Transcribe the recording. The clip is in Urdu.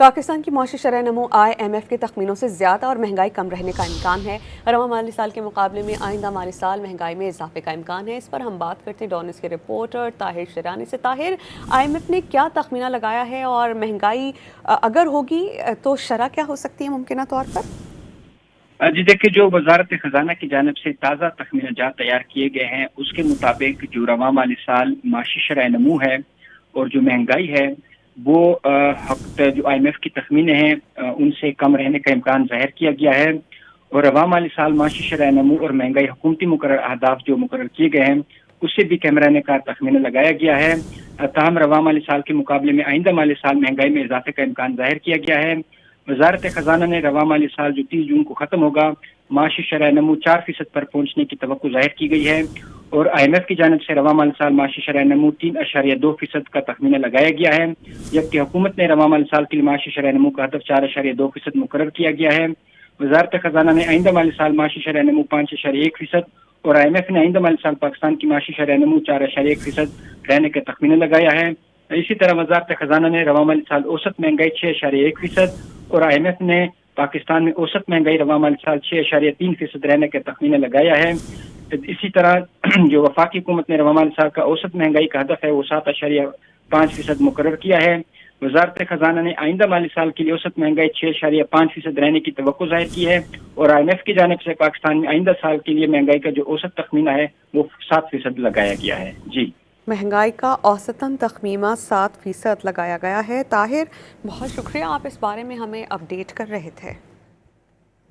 پاکستان کی معاشی شرح نمو IMF کے تخمینوں سے زیادہ اور مہنگائی کم رہنے کا امکان ہے۔ رواں مالی سال کے مقابلے میں آئندہ مالی سال مہنگائی میں اضافے کا امکان ہے۔ اس پر ہم بات کرتے ہیں ڈونس کے رپورٹر طاہر شیرانی سے۔ طاہر، IMF نے کیا تخمینہ لگایا ہے اور مہنگائی اگر ہوگی تو شرح کیا ہو سکتی ہے ممکنہ طور پر؟ جی دیکھیے، جو وزارت خزانہ کی جانب سے تازہ تخمینہ جات تیار کیے گئے ہیں اس کے مطابق جو رواں مالی سال معاشی شرح نمو ہے اور جو مہنگائی ہے وہ جو IMF کی تخمینے ہیں ان سے کم رہنے کا امکان ظاہر کیا گیا ہے، اور رواں مالی سال معاشی شرح نمو اور مہنگائی حکومتی مقرر اہداف جو مقرر کیے گئے ہیں اس سے بھی کم رہنے کا تخمینہ لگایا گیا ہے۔ تاہم رواں مالی سال کے مقابلے میں آئندہ مالی سال مہنگائی میں اضافے کا امکان ظاہر کیا گیا ہے۔ وزارت خزانہ نے رواں مالی سال جو 30 جون کو ختم ہوگا معاشی شرح نمو 4% پر پہنچنے کی توقع ظاہر کی گئی ہے، اور IMF کی جانب سے رواں مالی سال معاشی شرح نمو 3.2% کا تخمینہ لگایا گیا ہے، جبکہ حکومت نے رواں مالی سال کے لیے معاشی شرح نمو کا ہدف 4.2% مقرر کیا گیا ہے۔ وزارت خزانہ نے آئندہ مالی سال معاشی شرح نمو 5.1% اور IMF نے آئندہ مالی سال پاکستان کی معاشی شرح نمو 4.1% رہنے کا تخمینہ لگایا ہے۔ اسی طرح وزارت خزانہ نے رواں مالی سال اوسط مہنگائی 6.1% اور IMF نے پاکستان میں اوسط مہنگائی رواں مالی سال 6.3% رہنے کا تخمینہ لگایا ہے۔ اسی طرح جو وفاقی حکومت نے رواں مالی سال کا اوسط مہنگائی کا ہدف ہے وہ 7.5% مقرر کیا ہے۔ وزارت خزانہ نے آئندہ مالی سال کے لیے اوسط مہنگائی 6.5% رہنے کی توقع ظاہر کی ہے، اور IMF کی جانب سے پاکستان میں آئندہ سال کے لیے مہنگائی کا جو اوسط تخمینہ ہے وہ 7% لگایا گیا ہے۔ جی، مہنگائی کا اوسطاً تخمینہ 7% لگایا گیا ہے۔ طاہر، بہت شکریہ، آپ اس بارے میں ہمیں اپڈیٹ کر رہے تھے۔